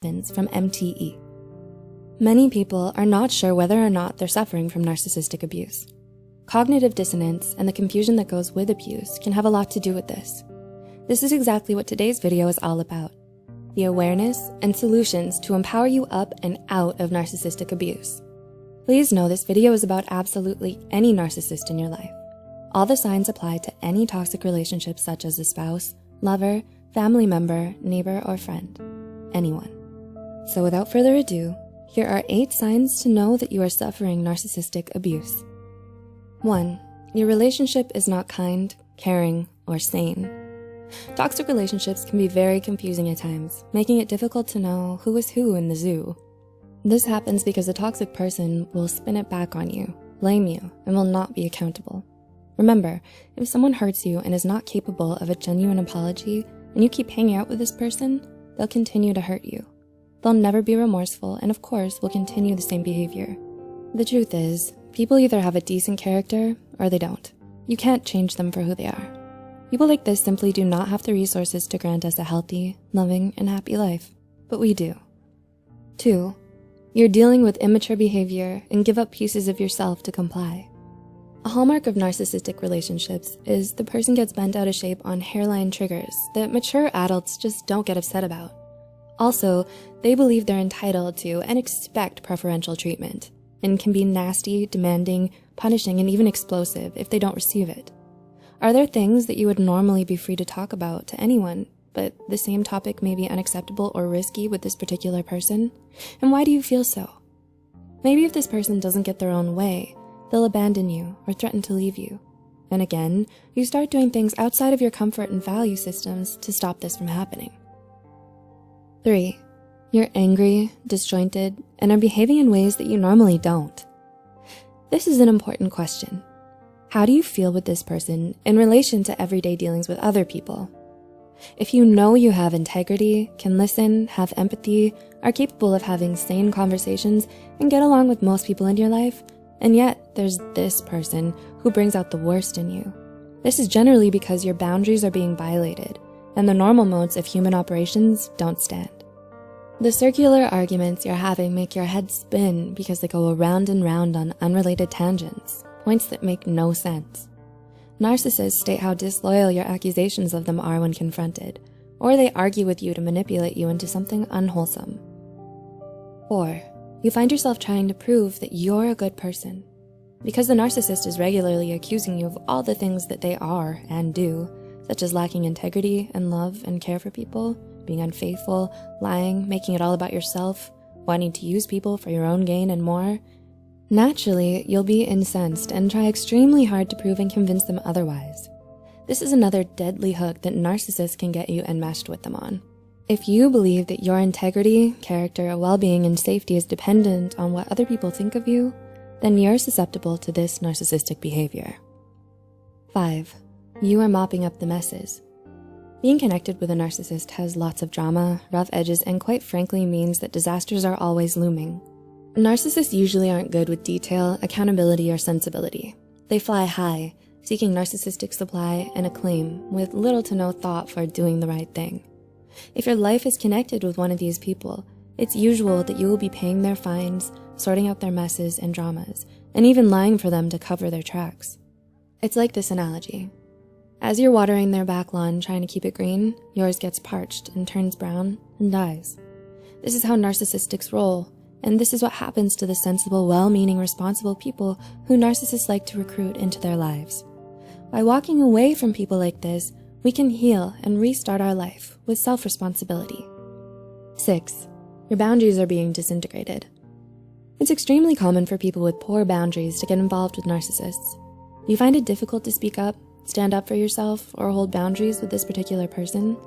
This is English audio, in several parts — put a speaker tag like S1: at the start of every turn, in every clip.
S1: Robbins from MTE. Many people are not sure whether or not they're suffering from narcissistic abuse. Cognitive dissonance and the confusion that goes with abuse can have a lot to do with this. This is exactly what today's video is all about: the awareness and solutions to empower you up and out of narcissistic abuse. Please know this video is about absolutely any narcissist in your life. All the signs apply to any toxic relationship, such as a spouse, lover, family member, neighbor, or friend, anyone. So without further ado, here are 8 signs to know that you are suffering narcissistic abuse. 1. Your relationship is not kind, caring, or sane. Toxic relationships can be very confusing at times, making it difficult to know who is who in the zoo. This happens because a toxic person will spin it back on you, blame you, and will not be accountable. Remember, if someone hurts you and is not capable of a genuine apology, and you keep hanging out with this person, they'll continue to hurt you. They'll never be remorseful, and of course, will continue the same behavior. The truth is, people either have a decent character or they don't. You can't change them for who they are. People like this simply do not have the resources to grant us a healthy, loving, and happy life, but we do. 2. You're dealing with immature behavior and give up pieces of yourself to comply. A hallmark of narcissistic relationships is the person gets bent out of shape on hairline triggers that mature adults just don't get upset about. Also, they believe they're entitled to and expect preferential treatment, and can be nasty, demanding, punishing, and even explosive if they don't receive it. Are there things that you would normally be free to talk about to anyone, but the same topic may be unacceptable or risky with this particular person? And why do you feel so? Maybe if this person doesn't get their own way, they'll abandon you or threaten to leave you. And again, you start doing things outside of your comfort and value systems to stop this from happening. 3. You're angry, disjointed, and are behaving in ways that you normally don't. This is an important question. How do you feel with this person in relation to everyday dealings with other people? If you know you have integrity, can listen, have empathy, are capable of having sane conversations, and get along with most people in your life, and yet there's this person who brings out the worst in you, this is generally because your boundaries are being violated and the normal modes of human operations don't stand. The circular arguments you're having make your head spin because they go around and round on unrelated tangents, points that make no sense. Narcissists state how disloyal your accusations of them are when confronted, or they argue with you to manipulate you into something unwholesome. 4. You find yourself trying to prove that you're a good person. Because the narcissist is regularly accusing you of all the things that they are and do, such as lacking integrity and love and care for people, being unfaithful, lying, making it all about yourself, wanting to use people for your own gain, and more, naturally, you'll be incensed and try extremely hard to prove and convince them otherwise. This is another deadly hook that narcissists can get you enmeshed with them on. If you believe that your integrity, character, well-being, and safety is dependent on what other people think of you, then you're susceptible to this narcissistic behavior. 5. You are mopping up the messes. Being connected with a narcissist has lots of drama, rough edges, and quite frankly means that disasters are always looming. Narcissists usually aren't good with detail, accountability, or sensibility. They fly high, seeking narcissistic supply and acclaim with little to no thought for doing the right thing. If your life is connected with one of these people, it's usual that you will be paying their fines, sorting out their messes and dramas, and even lying for them to cover their tracks. It's like this analogy. As you're watering their back lawn trying to keep it green, yours gets parched and turns brown and dies. This is how narcissists roll, and this is what happens to the sensible, well-meaning, responsible people who narcissists like to recruit into their lives. By walking away from people like this, we can heal and restart our life with self-responsibility. 6. Your boundaries are being disintegrated. It's extremely common for people with poor boundaries to get involved with narcissists. Do you find it difficult to speak up, stand up for yourself, or hold boundaries with this particular person?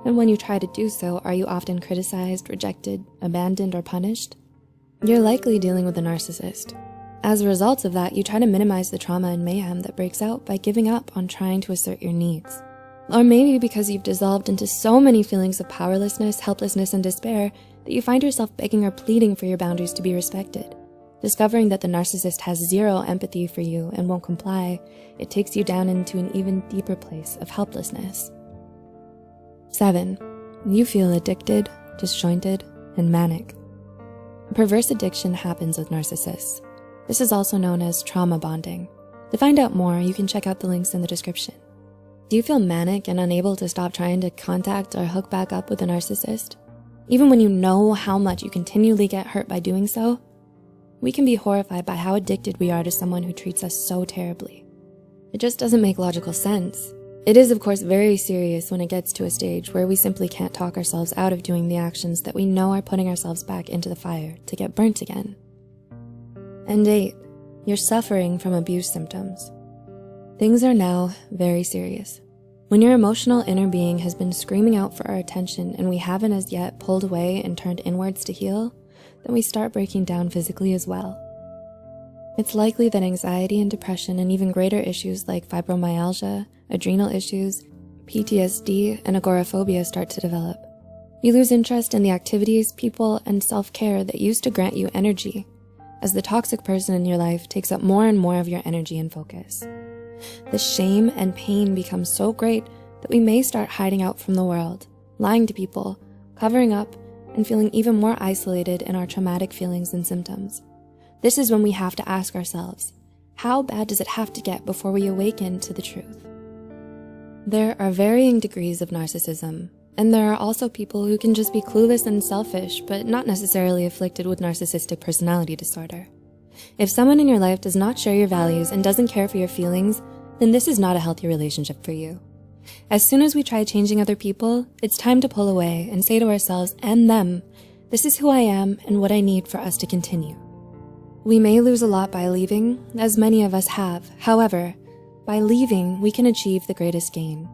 S1: And when you try to do so, are you often criticized, rejected, abandoned, or punished? You're likely dealing with a narcissist. As a result of that, you try to minimize the trauma and mayhem that breaks out by giving up on trying to assert your needs. Or maybe because you've dissolved into so many feelings of powerlessness, helplessness, and despair that you find yourself begging or pleading for your boundaries to be respected. Discovering that the narcissist has zero empathy for you and won't comply, it takes you down into an even deeper place of helplessness. 7. You feel addicted, disjointed, and manic. A perverse addiction happens with narcissists. This is also known as trauma bonding. To find out more, you can check out the links in the description. Do you feel manic and unable to stop trying to contact or hook back up with a narcissist? Even when you know how much you continually get hurt by doing so? We can be horrified by how addicted we are to someone who treats us so terribly. It just doesn't make logical sense. It is, of course, very serious when it gets to a stage where we simply can't talk ourselves out of doing the actions that we know are putting ourselves back into the fire to get burnt again. And 8, you're suffering from abuse symptoms. Things are now very serious. When your emotional inner being has been screaming out for our attention and we haven't as yet pulled away and turned inwards to heal, then we start breaking down physically as well. It's likely that anxiety and depression and even greater issues like fibromyalgia, adrenal issues, PTSD, and agoraphobia start to develop. You lose interest in the activities, people, and self-care that used to grant you energy, as the toxic person in your life takes up more and more of your energy and focus. The shame and pain become so great that we may start hiding out from the world, lying to people, covering up, and feeling even more isolated in our traumatic feelings and symptoms. This is when we have to ask ourselves, how bad does it have to get before we awaken to the truth? There are varying degrees of narcissism, and there are also people who can just be clueless and selfish, but not necessarily afflicted with narcissistic personality disorder. If someone in your life does not share your values and doesn't care for your feelings, then this is not a healthy relationship for you. As soon as we try changing other people, it's time to pull away and say to ourselves and them, this is who I am and what I need for us to continue. We may lose a lot by leaving, as many of us have. However, by leaving, we can achieve the greatest gain.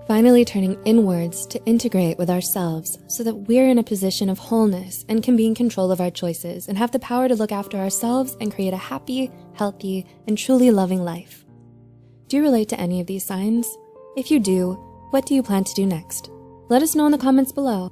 S1: Finally turning inwards to integrate with ourselves so that we're in a position of wholeness and can be in control of our choices and have the power to look after ourselves and create a happy, healthy, and truly loving life. Do you relate to any of these signs? If you do, what do you plan to do next? Let us know in the comments below.